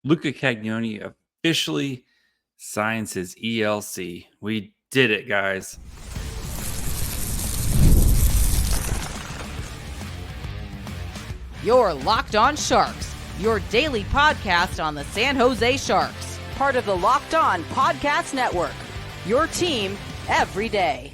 Luca Cagnoni officially signs his ELC. We did it, guys. You're Locked On Sharks, your daily podcast on the San Jose Sharks, part of the Locked On Podcast Network, your team every day.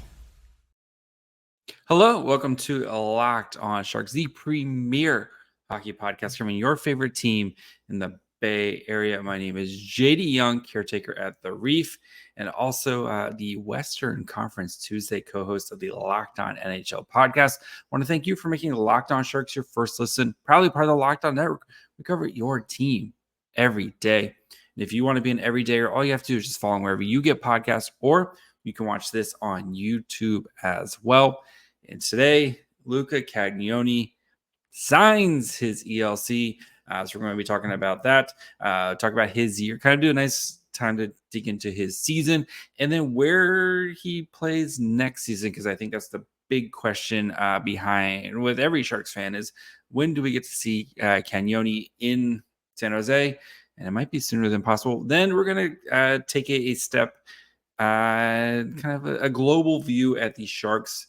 Hello, welcome to Locked On Sharks, the premier hockey podcast covering your favorite team in the Bay Area. My name is JD Young, caretaker at The Reef, and also the Western Conference Tuesday co-host of the Locked On NHL podcast. I want to thank you for making Locked On Sharks your first listen, proudly part of the Locked On Network. We cover your team every day. And if you want to be an everydayer, all you have to do is just follow wherever you get podcasts, or you can watch this on YouTube as well. And today, Luca Cagnoni signs his ELC. So we're going to be talking about that, talk about his year, kind of do a nice time to dig into his season, and then where he plays next season, because I think that's the big question behind with every Sharks fan is, when do we get to see Cagnoni in San Jose? And it might be sooner than possible. Then we're going to take a step, kind of a global view at the Sharks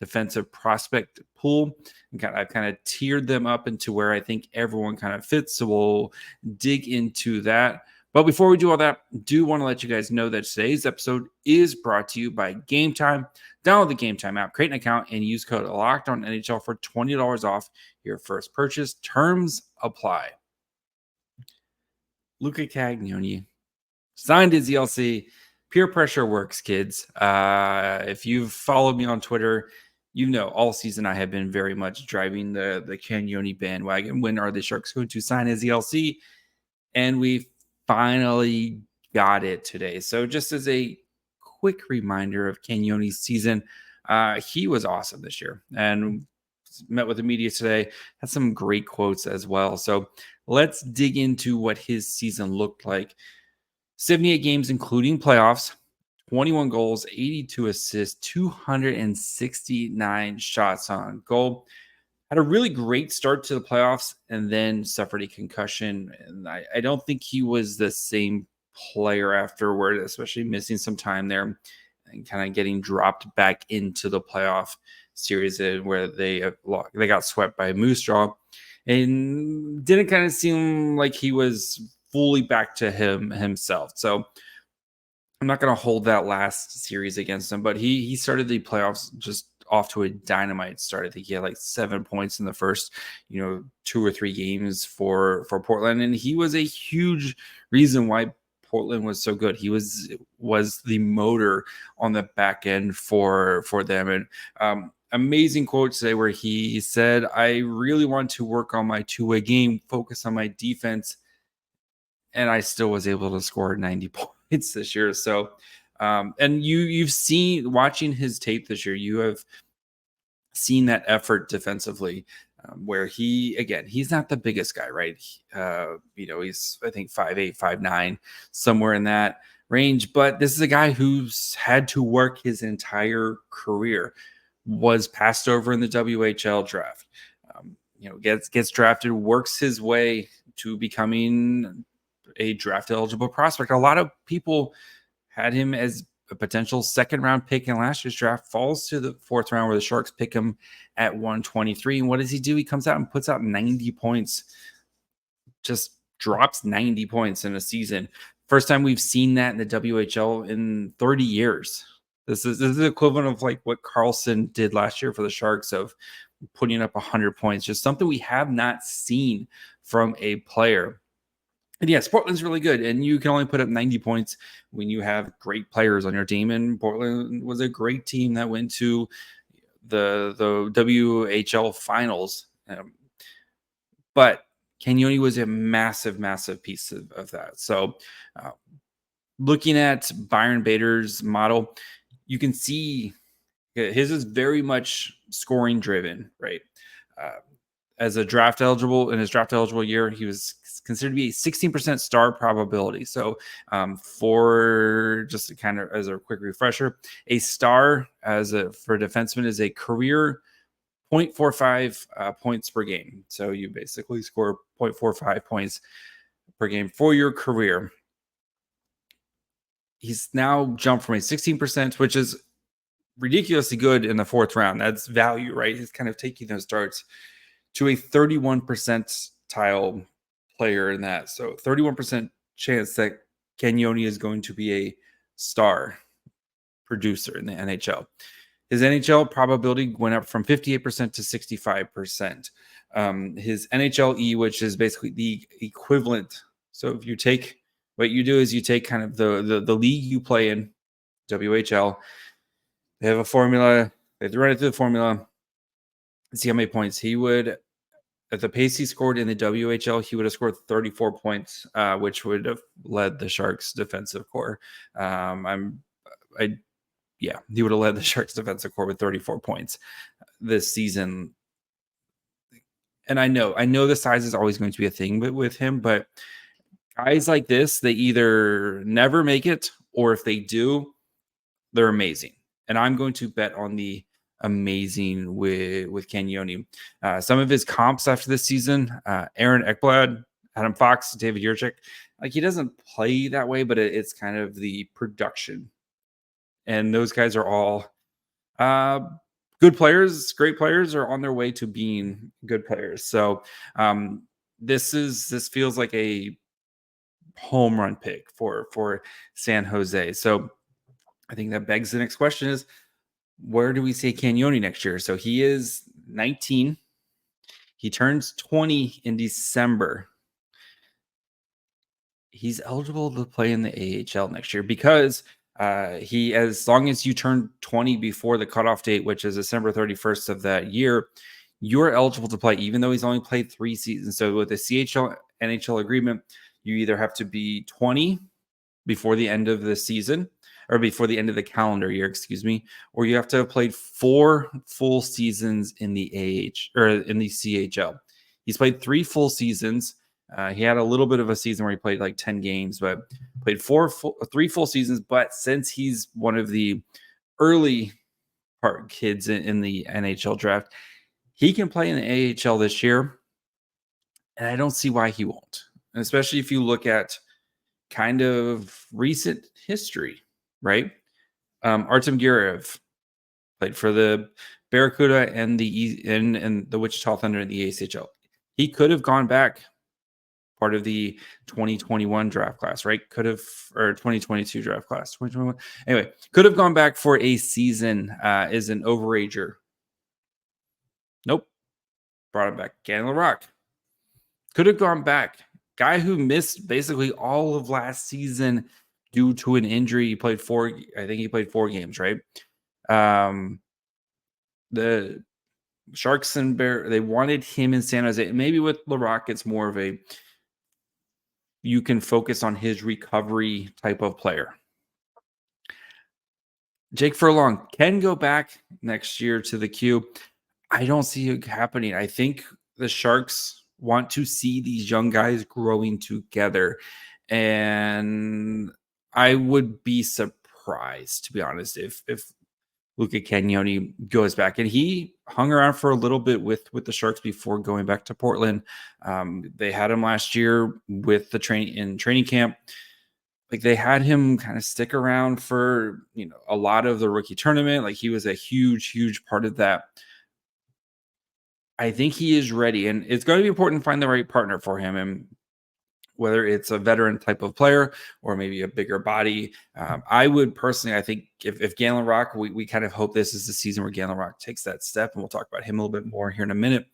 defensive prospect pool. And I've kind of tiered them up into where I think everyone kind of fits. So we'll dig into that. But before we do all that, do want to let you guys know that today's episode is brought to you by Game Time. Download the Game Time app, create an account, and use code LOCKEDONNHL for $20 off your first purchase. Terms apply. Luca Cagnoni signed his ELC. Peer pressure works, kids. If you've followed me on Twitter, you know all season I have been very much driving the Cagnoni bandwagon. When are the Sharks going to sign his ELC? And we finally got it today. So just as a quick reminder of Cagnoni's season, he was awesome this year and met with the media today, had some great quotes as well. So let's dig into what his season looked like. 78 games, including playoffs, 21 goals, 82 assists, 269 shots on goal. Had a really great start to the playoffs and then suffered a concussion. And I don't think he was the same player afterward, especially missing some time there and kind of getting dropped back into the playoff series where they got swept by Moose Jaw. And didn't kind of seem like he was fully back to himself. So I'm not going to hold that last series against him, but he started the playoffs just off to a dynamite start. I think he had like 7 points in the first, 2 or 3 games for Portland. And he was a huge reason why Portland was so good. He was the motor on the back end for them. And amazing quote today where he said, "I really want to work on my two-way game, focus on my defense." And I still was able to score 90 points this year. So, and you've seen, watching his tape this year, you have seen that effort defensively, where he's not the biggest guy, right? He's, I think, 5'8", 5'9", somewhere in that range. But this is a guy who's had to work his entire career, was passed over in the WHL draft, gets drafted, works his way to becoming a draft eligible prospect. A lot of people had him as a potential second round pick in last year's draft, falls to the fourth round where the Sharks pick him at 123. And what does he do? He comes out and puts out 90 points, just drops 90 points in a season. First time we've seen that in the WHL in 30 years. This is the equivalent of like what Carlson did last year for the Sharks, of putting up 100 points, just something we have not seen from a player. And yes, Portland's really good, and you can only put up 90 points when you have great players on your team. And Portland was a great team that went to the WHL finals. But Cagnoni was a massive, massive piece of that. So looking at Byron Bader's model, you can see his is very much scoring driven, right? As a draft eligible year, he was considered to be a 16% star probability. So for just kind of as a quick refresher, a star for a defenseman is a career 0.45 points per game. So you basically score 0.45 points per game for your career. He's now jumped from a 16%, which is ridiculously good in the fourth round. That's value, right? He's kind of taking those starts to a 31 percentile player in that. So 31% chance that Cagnoni is going to be a star producer in the NHL. His NHL probability went up from 58% to 65%. His NHLE, which is basically the equivalent. So if you take what you do is you take kind of the league you play in, WHL. They have a formula. They have to run it through the formula and see how many points he would. At the pace he scored in the WHL, he would have scored 34 points, which would have led the Sharks' defensive core. He would have led the Sharks' defensive core with 34 points this season. And I know the size is always going to be a thing with him, but guys like this, they either never make it, or if they do, they're amazing. And I'm going to bet on the amazing with Cagnoni. Some of his comps after this season, Aaron Ekblad, Adam Fox, David Yurchik, like he doesn't play that way, but it's kind of the production. And those guys are all good players, great players, are on their way to being good players. So this feels like a home run pick for San Jose. So I think that begs the next question is, where do we see Cagnoni next year? So he is 19. He turns 20 in December. He's eligible to play in the AHL next year because as long as you turn 20 before the cutoff date, which is December 31st of that year, you're eligible to play, even though he's only played 3 seasons. So with the CHL NHL agreement, you either have to be 20 before the end of the season, or before the end of the calendar year, or you have to have played 4 full seasons in the AH or in the CHL. He's played 3 full seasons. He had a little bit of a season where he played like 10 games, but played 3 full seasons. But since he's one of the early part kids in the NHL draft, he can play in the AHL this year. And I don't see why he won't, and especially if you look at kind of recent history, right? Artem Girev played for the Barracuda and the Wichita Thunder in the ACHL. He could have gone back, part of the 2021 draft class, right? Or 2022 draft class. 2021. Anyway, could have gone back for a season as an overager. Nope. Brought him back. Gannon Larocque could have gone back. Guy who missed basically all of last season due to an injury. He played 4 games, right? The Sharks and Bear, they wanted him in San Jose. Maybe with Larocque, it's more of a you can focus on his recovery type of player. Jake Furlong can go back next year to the Q. I don't see it happening. I think the Sharks want to see these young guys growing together. And I would be surprised, to be honest, if Luca Cagnoni goes back. And he hung around for a little bit with the Sharks before going back to Portland. They had him last year with the training camp. Like they had him kind of stick around for, a lot of the rookie tournament. Like he was a huge, huge part of that. I think he is ready, and it's going to be important to find the right partner for him. And whether it's a veteran type of player or maybe a bigger body. I would personally, I think if Gannon Larocque, we kind of hope this is the season where Gannon Larocque takes that step, and we'll talk about him a little bit more here in a minute.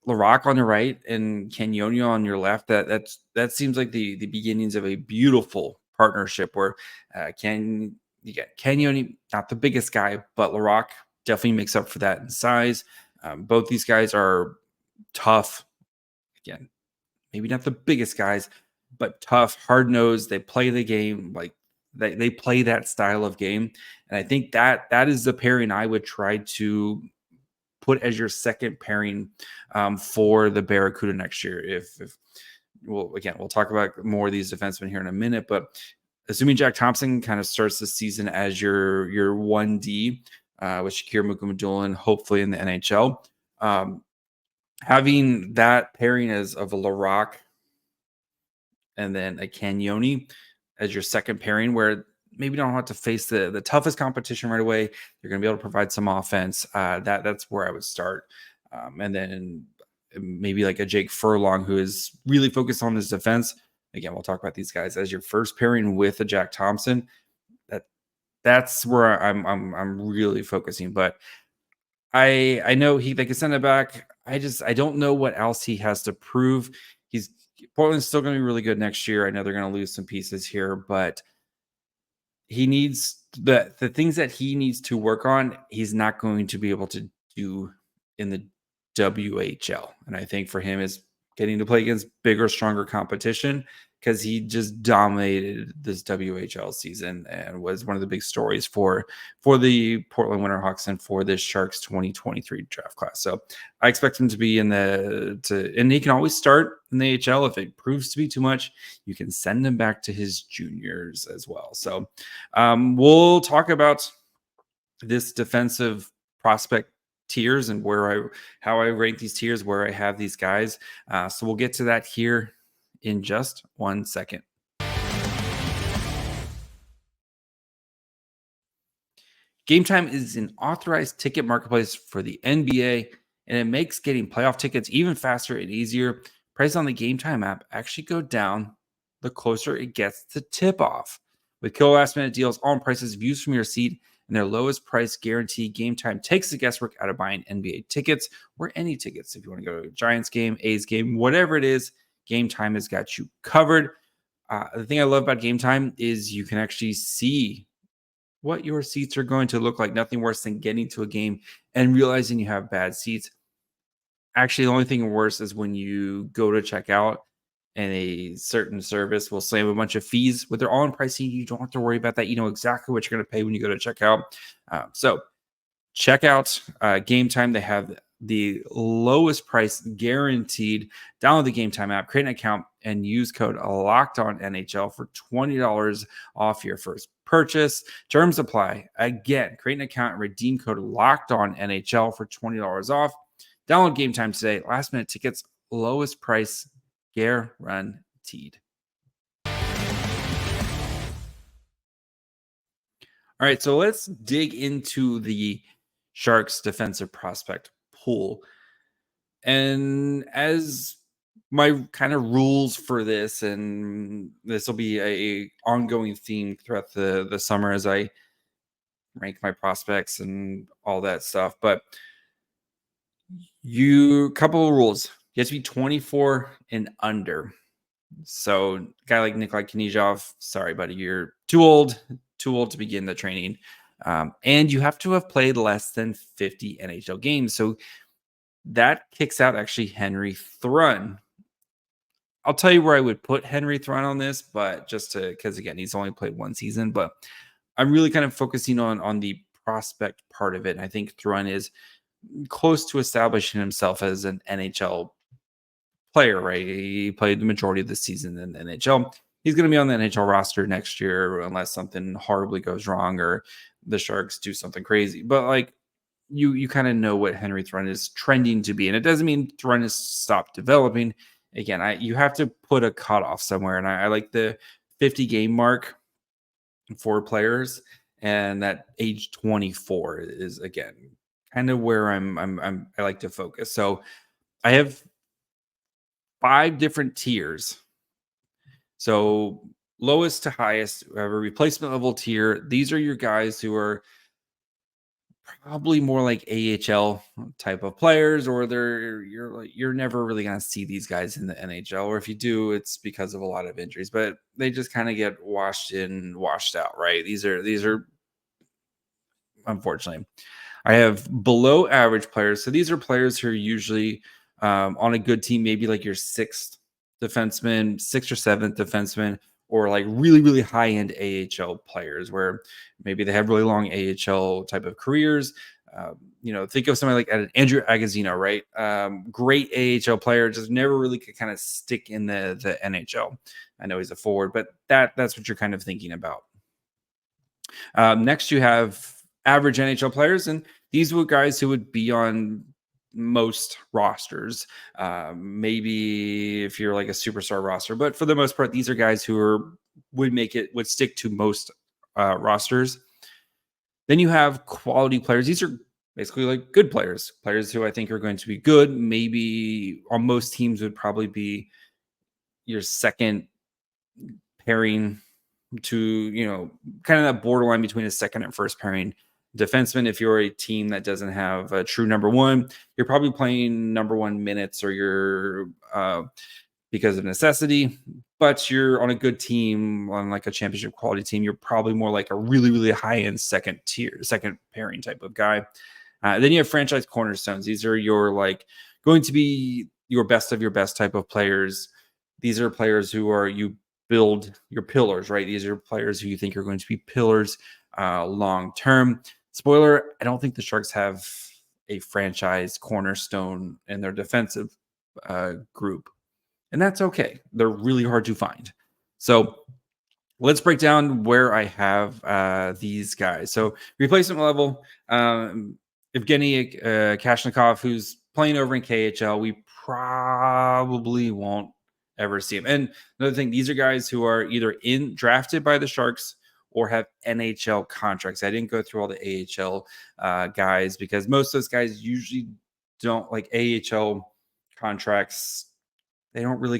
Larocque on your right and Cagnoni on your left, that seems like the beginnings of a beautiful partnership where Cagnoni, not the biggest guy, but Larocque definitely makes up for that in size. Both these guys are tough. Again, maybe not the biggest guys, but tough, hard-nosed. They play the game like they play that style of game. And I think that is the pairing I would try to put as your second pairing for the Barracuda next year. We'll talk about more of these defensemen here in a minute, but assuming Jack Thompson kind of starts the season as your 1D with Shakir Mukhamadullin, hopefully in the NHL, having that pairing of a Larocque and then a Cagnoni as your second pairing, where maybe don't have to face the toughest competition right away. You're going to be able to provide some offense. That's where I would start. And then maybe like a Jake Furlong, who is really focused on his defense. Again, we'll talk about these guys as your first pairing with a Jack Thompson. That's where I'm really focusing. But I know they can send it back. I don't know what else he has to prove. Portland's still going to be really good next year. I know they're going to lose some pieces here, but he needs the things that he needs to work on. He's not going to be able to do in the WHL. And I think for him is getting to play against bigger, stronger competition, because he just dominated this WHL season and was one of the big stories for the Portland Winterhawks and for this Sharks 2023 draft class. So I expect him to be and he can always start in the HL. If it proves to be too much, you can send him back to his juniors as well. So we'll talk about this defensive prospect tiers and how I rank these tiers, where I have these guys. So we'll get to that here in just 1 second. Game Time is an authorized ticket marketplace for the NBA, and it makes getting playoff tickets even faster and easier. Prices on the Game Time app actually go down the closer it gets to tip-off. With killer last-minute deals on prices, views from your seat, and their lowest price guarantee, Game Time takes the guesswork out of buying NBA tickets or any tickets. If you want to go to a Giants game, A's game, whatever it is, Game Time has got you covered. The thing I love about Game Time is you can actually see what your seats are going to look like. Nothing worse than getting to a game and realizing you have bad seats. Actually, the only thing worse is when you go to check out and a certain service will slam a bunch of fees with their all-in pricing. You don't have to worry about that. You know exactly what you're going to pay when you go to check out. So check out Game Time. They have the lowest price guaranteed. Download the Game Time app, create an account, and use code LOCKEDONNHL for $20 off your first purchase. Terms apply. Again, create an account and redeem code LOCKEDONNHL for $20 off. Download Game Time today. Last minute tickets, lowest price guaranteed. All right, so let's dig into the Sharks defensive prospect pool. And as my kind of rules for this, and this will be a ongoing theme throughout the summer as I rank my prospects and all that stuff. But couple of rules. You have to be 24 and under. So a guy like Nikolai Knizhov, sorry, buddy, you're too old to begin the training. And you have to have played less than 50 NHL games. So that kicks out actually Henry Thrun. I'll tell you where I would put Henry Thrun on this, but because again, he's only played one season, but I'm really kind of focusing on the prospect part of it. And I think Thrun is close to establishing himself as an NHL player, right? He played the majority of the season in the NHL. He's going to be on the NHL roster next year unless something horribly goes wrong or the Sharks do something crazy. But like you kind of know what Henry Thrun is trending to be. And it doesn't mean Thrun has stopped developing. Again, you have to put a cutoff somewhere. And I like the 50 game mark for players. And that age 24 is, again, kind of where I like to focus. So I have 5 different tiers. So lowest to highest, we have a replacement level tier. These are your guys who are probably more like AHL type of players, or you're never really going to see these guys in the NHL, or if you do, it's because of a lot of injuries, but they just kind of get washed in, washed out, right? These are unfortunately. I have below average players. So these are players who are usually on a good team, maybe like your 6th defenseman, 6th or 7th defenseman, or like really, really high-end AHL players where maybe they have really long AHL type of careers. Think of somebody like Andrew Agozzino, right? Great AHL player, just never really could kind of stick in the NHL. I know he's a forward, but that's what you're kind of thinking about. Next, you have average NHL players, and these were guys who would be on most rosters. Maybe if you're like a superstar roster, but for the most part, these are guys who would stick to most rosters. Then you have quality players. These are basically like good players who I think are going to be good. Maybe on most teams would probably be your second pairing to, kind of that borderline between a second and first pairing defenseman. If you're a team that doesn't have a true number one, you're probably playing number one minutes, or you're because of necessity. But you're on a good team, on like a championship quality team, you're probably more like a really, really high end second pairing type of guy. Then you have franchise cornerstones. These are your going to be your best of your best type of players. These are players who you build your pillars, right? These are players who you think are going to be pillars long term. Spoiler, I don't think the Sharks have a franchise cornerstone in their defensive group. And that's okay. They're really hard to find. So let's break down where I have these guys. So replacement level, Evgeny Kashnikov, who's playing over in KHL. We probably won't ever see him. And another thing, these are guys who are either drafted by the Sharks or have NHL contracts. I didn't go through all the AHL guys because most of those guys usually don't like AHL contracts. They don't really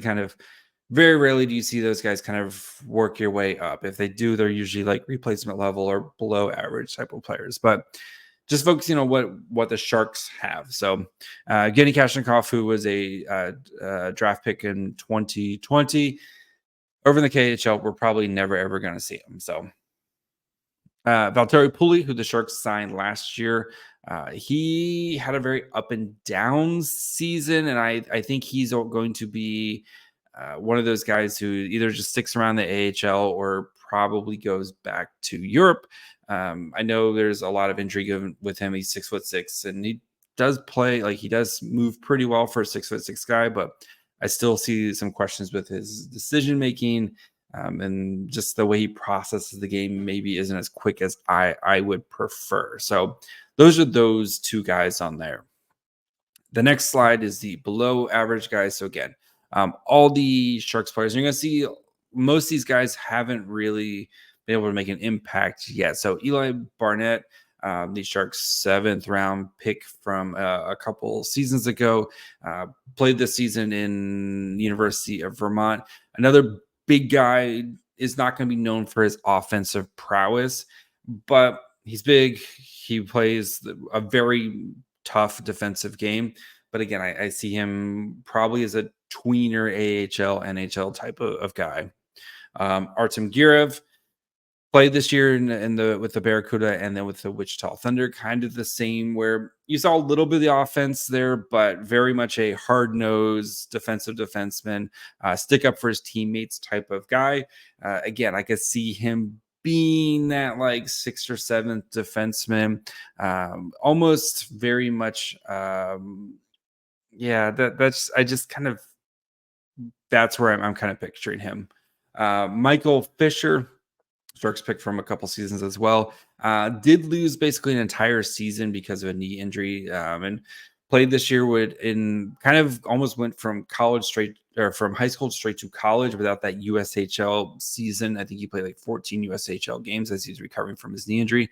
very rarely do you see those guys kind of work your way up. If they do, they're usually like replacement level or below average type of players. But just focusing on what the Sharks have. So Evgeny Kashnikov, who was a draft pick in 2020, over in the KHL, we're probably never, ever going to see him. So Valtteri Puli, who the Sharks signed last year, he had a very up and down season, and I think he's going to be one of those guys who either just sticks around the AHL or probably goes back to Europe. I know there's a lot of intrigue with him. He's 6'6", and he does play he does move pretty well for a 6'6" guy, but I still see some questions with his decision making. And just the way he processes the game maybe isn't as quick as I would prefer. So those are those two guys on there. The next slide is the below average guys. So again, all the Sharks players, you're going to see most of these guys haven't really been able to make an impact yet. So Eli Barnett, the Sharks' 7th round pick from a couple seasons ago, played this season in University of Vermont. Another big guy, is not going to be known for his offensive prowess, but he's big. He plays a very tough defensive game. But again, I see him probably as a tweener AHL, NHL type of guy. Artem Girev played this year with the Barracuda and then with the Wichita Thunder, kind of the same, where you saw a little bit of the offense there, but very much a hard-nosed defensive defenseman, stick up for his teammates type of guy. Again, I could see him being that 6th or 7th defenseman, almost very much. That's where I'm kind of picturing him. Michael Fisher, Sharks picked from a couple seasons as well, did lose basically an entire season because of a knee injury, and played this year almost went from from high school straight to college without that USHL season. I think he played 14 USHL games as he's recovering from his knee injury.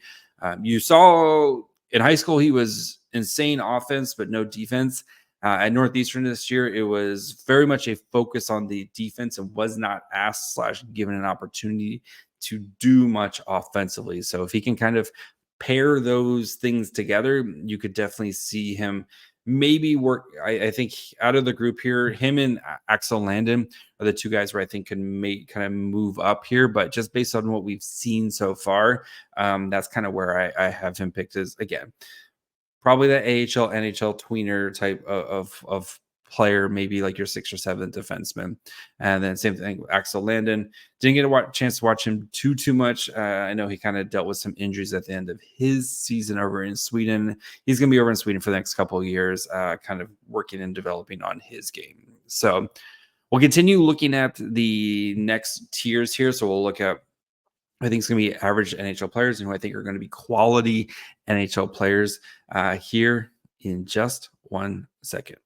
You saw in high school he was insane offense, but no defense. At Northeastern this year, it was very much a focus on the defense and was not asked / given an opportunity to do much offensively. So if he can kind of pair those things together, you could definitely see him maybe work. I think out of the group here, him and Axel Landon are the two guys where I think can kind of move up here. But just based on what we've seen so far, that's kind of where I have him picked as, again, probably that AHL, NHL tweener type of player, maybe your 6th or 7th defenseman. And then same thing with Axel Landon. Didn't get a chance to watch him too much. I know he kind of dealt with some injuries at the end of his season over in Sweden. He's going to be over in Sweden for the next couple of years, kind of working and developing on his game. So we'll continue looking at the next tiers here. So we'll look at, I think it's going to be average NHL players and who I think are going to be quality NHL players here in just 1 second.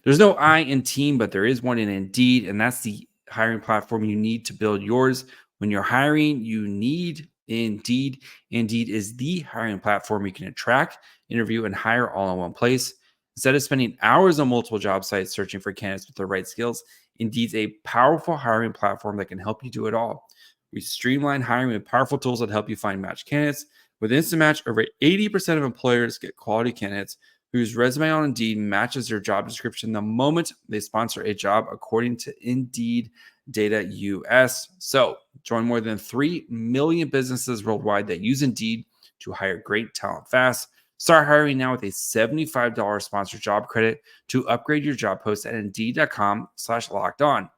There's no I in team, but there is one in Indeed, and that's the hiring platform you need to build yours. When you're hiring, you need Indeed. Indeed is the hiring platform you can attract, interview, and hire all in one place. Instead of spending hours on multiple job sites searching for candidates with the right skills, Indeed's a powerful hiring platform that can help you do it all. We streamline hiring with powerful tools that help you find match candidates. With Instant Match, over 80% of employers get quality candidates whose resume on Indeed matches their job description the moment they sponsor a job, according to Indeed Data US. So join more than 3 million businesses worldwide that use Indeed to hire great talent fast. Start hiring now with a $75 sponsored job credit to upgrade your job post at Indeed.com/lockedon.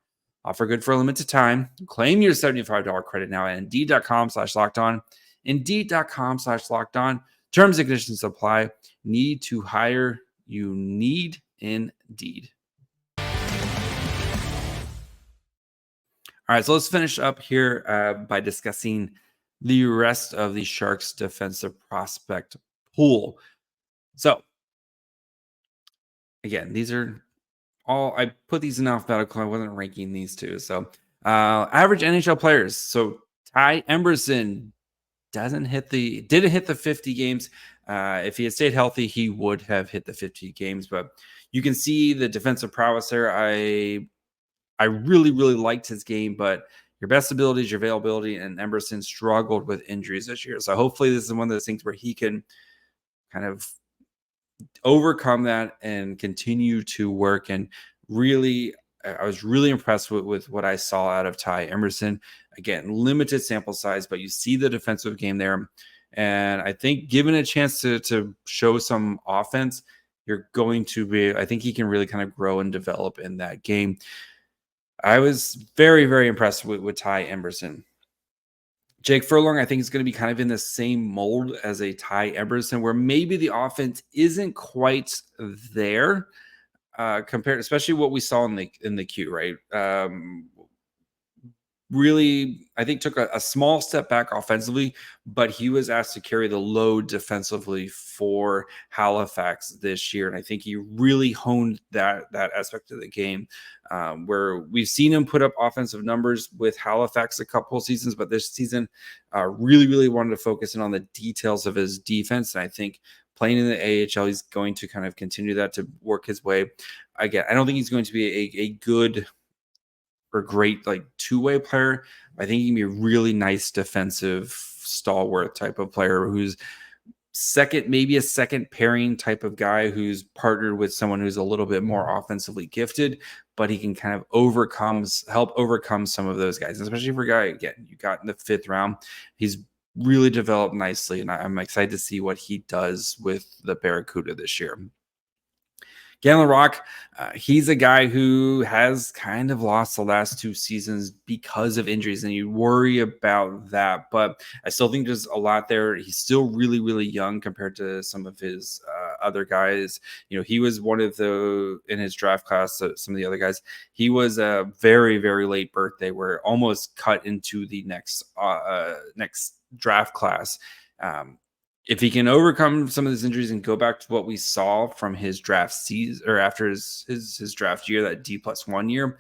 Offer good for a limited time. Claim your $75 credit now at Indeed.com/lockedon. Indeed.com/lockedon. Terms and conditions apply. Need to hire? You need Indeed. All right, so let's finish up here by discussing the rest of the Sharks defensive prospect pool. So, again, these are all, I put these in alphabetical. I wasn't ranking these two. So, average NHL players. So, TyEmberson didn't hit the 50 games. If he had stayed healthy, he would have hit the 50 games. But you can see the defensive prowess there. I really, really liked his game, but your best ability is your availability, and Emberson struggled with injuries this year. So hopefully this is one of those things where he can kind of overcome that and continue to work. And really, I was really impressed with what I saw out of TyEmberson. Again, limited sample size, but you see the defensive game there. And I think given a chance to show some offense, you're going to be, I think he can really kind of grow and develop in that game. I was very, very impressed with TyEmberson. Jake Furlong, I think, is going to be kind of in the same mold as a TyEmberson, where maybe the offense isn't quite there compared, especially what we saw in the queue, right? Really, I think took a small step back offensively, but he was asked to carry the load defensively for Halifax this year. And I think he really honed that aspect of the game, where we've seen him put up offensive numbers with Halifax a couple of seasons, but this season really, really wanted to focus in on the details of his defense. And I think playing in the AHL, he's going to kind of continue that to work his way. Again, I don't think he's going to be a good or great like two-way player. I think he can be a really nice defensive stalwart type of player who's maybe a second pairing type of guy who's partnered with someone who's a little bit more offensively gifted, but he can kind of help overcome some of those guys, especially for a guy, again, you got in the 5th round. He's really developed nicely, and I'm excited to see what he does with the Barracuda this year. Galen Rock, he's a guy who has kind of lost the last 2 seasons because of injuries, and you worry about that. But I still think there's a lot there. He's still really, really young compared to some of his other guys. You know, he was one of in his draft class, some of the other guys, he was a very, very late birthday, where almost cut into the next draft class. If he can overcome some of his injuries and go back to what we saw from his draft season or after his draft year, that D+1 year,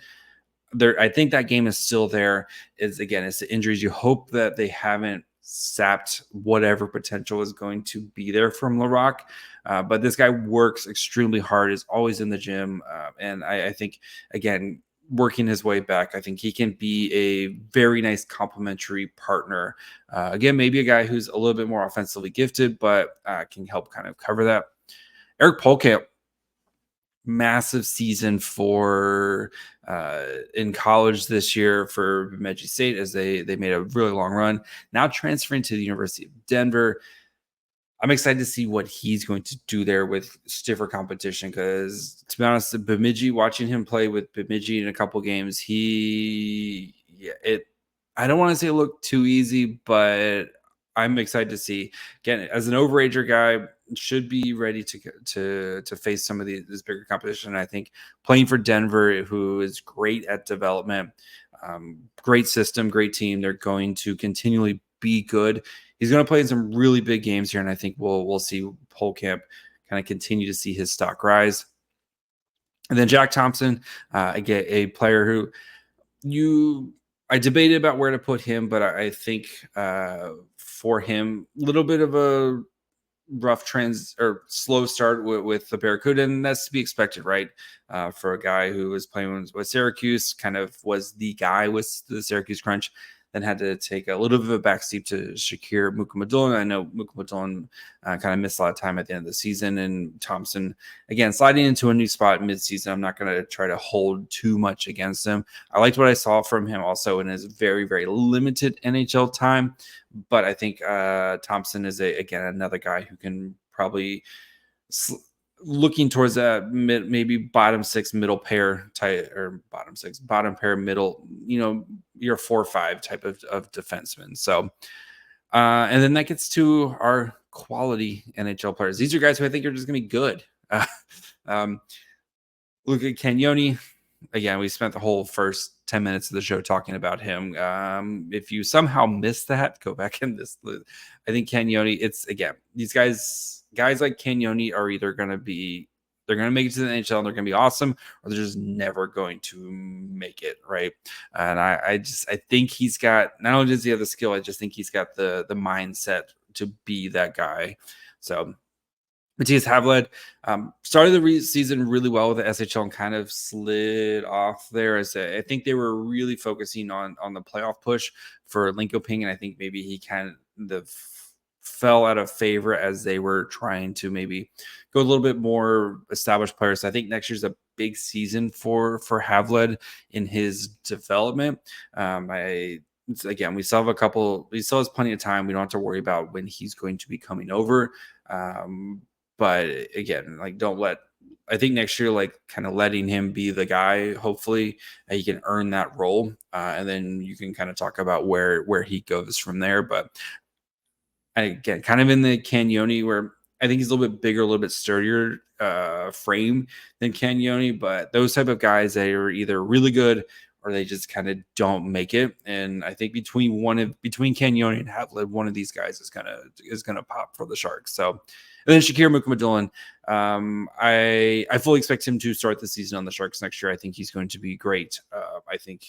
I think that game is still there. It's the injuries. You hope that they haven't sapped whatever potential is going to be there from LaRock. But this guy works extremely hard, is always in the gym. And I think, again, working his way back, I think he can be a very nice complementary partner. Again, maybe a guy who's a little bit more offensively gifted, but can help kind of cover that. Eric Polkamp, massive season for in college this year for Bemidji State, as they made a really long run. Now transferring to the University of Denver. I'm excited to see what he's going to do there with stiffer competition, because, to be honest, Bemidji, watching him play with Bemidji in a couple games, I don't want to say it looked too easy, but I'm excited to see. Again, as an overager guy, should be ready to face some of this bigger competition. I think playing for Denver, who is great at development, great system, great team, they're going to continually be good. he's going to play in some really big games here, and I think we'll see Holtkamp kind of continue to see his stock rise. And then Jack Thompson, again, a player who I debated about where to put him, but I think for him, a little bit of a rough slow start with the Barracuda, and that's to be expected, right? For a guy who was playing with Syracuse, kind of was the guy with the Syracuse Crunch, then had to take a little bit of a backseat to Shakir Mukhamadullin. I know Mukhamadullin kind of missed a lot of time at the end of the season, and Thompson, again, sliding into a new spot midseason. I'm not going to try to hold too much against him. I liked what I saw from him also in his very, very limited NHL time, but I think Thompson is, again, another guy who can probably looking towards that maybe bottom six middle pair type, or bottom pair middle, your 4-5 type of defenseman. So and then that gets to our quality NHL players. These are guys who I think are just gonna be good. Luca Cagnoni, again, we spent the whole first 10 minutes of the show talking about him. If you somehow missed that, go back in this. I think Cagnoni, it's, again, these guys like Cagnoni are either going to make it to the NHL and they're going to be awesome, or they're just never going to make it, right? And I think he's got, not only does he have the skill, I just think he's got the mindset to be that guy. So Matthias Havled started the season really well with the SHL and kind of slid off there. As I think they were really focusing on the playoff push for Linkoping, and I think maybe he kind of fell out of favor as they were trying to maybe go a little bit more established players. So I think next year's a big season for Havled in his development. Again, we still has plenty of time. We don't have to worry about when he's going to be coming over. But again, I think next year, kind of letting him be the guy, hopefully he can earn that role. And then you can kind of talk about where he goes from there. But again, kind of in the Cagnoni, where I think he's a little bit bigger, a little bit sturdier frame than Cagnoni. But those type of guys, they are either really good or they just kind of don't make it. And I think between Cagnoni and Havled, one of these guys is gonna pop for the Sharks. So, and then Shakir Mukhamadullin, I fully expect him to start the season on the Sharks next year. I think he's going to be great. I think,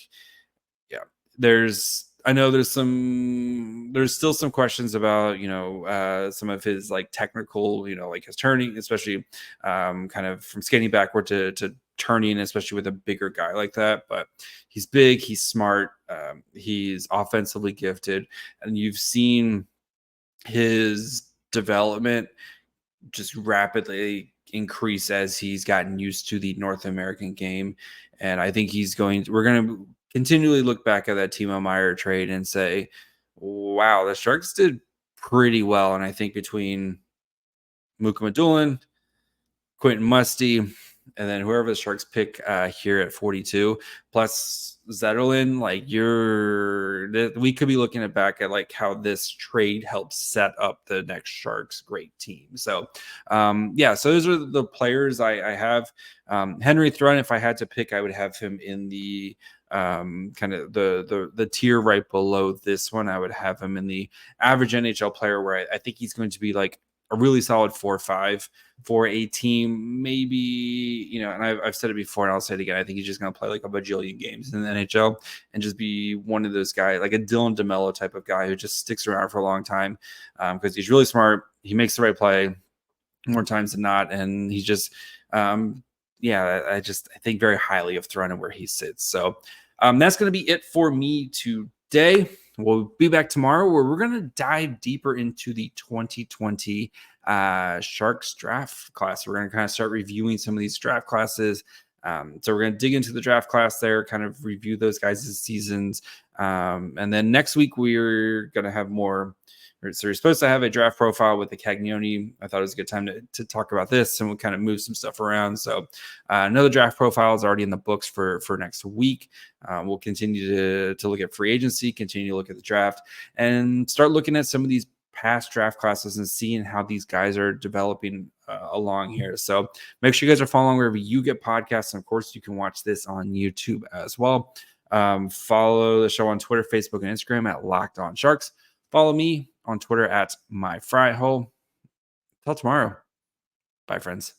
yeah, there's still some questions about, some of his technical, his turning, especially kind of from skating backward to turning, especially with a bigger guy like that. But he's big, he's smart, he's offensively gifted, and you've seen his development just rapidly increase as he's gotten used to the North American game. And I think we're going to continually look back at that Timo Meier trade and say, wow, the Sharks did pretty well. And I think between Mukhamadullin, Quentin Musty, and then whoever the Sharks pick here at 42, plus Zetterlund, we could be looking back at how this trade helps set up the next Sharks great team. So, so those are the players I have. Henry Thrun, if I had to pick, I would have him in the kind of the tier right below this one. I would have him in the average NHL player, where I think he's going to be a really solid 4-5 for a team. Maybe, and I've said it before and I'll say it again, I think he's just going to play a bajillion games in the NHL and just be one of those guys, like a Dylan DeMello type of guy who just sticks around for a long time because he's really smart. He makes the right play more times than not. And he's just, I think very highly of Thrun and where he sits. So that's going to be it for me today. We'll be back tomorrow where we're going to dive deeper into the 2020 Sharks draft class. We're going to kind of start reviewing some of these draft classes. So we're going to dig into the draft class there, kind of review those guys' seasons. And then next week, we're going to have more. So you're supposed to have a draft profile with the Cagnoni. I thought it was a good time to talk about this, and we'll kind of move some stuff around. So another draft profile is already in the books for next week. We'll continue to look at free agency, continue to look at the draft, and start looking at some of these past draft classes and seeing how these guys are developing along here. So make sure you guys are following wherever you get podcasts. And of course, you can watch this on YouTube as well. Follow the show on Twitter, Facebook, and Instagram at Locked On Sharks. Follow me on Twitter at myfryhole. Till tomorrow. Bye, friends.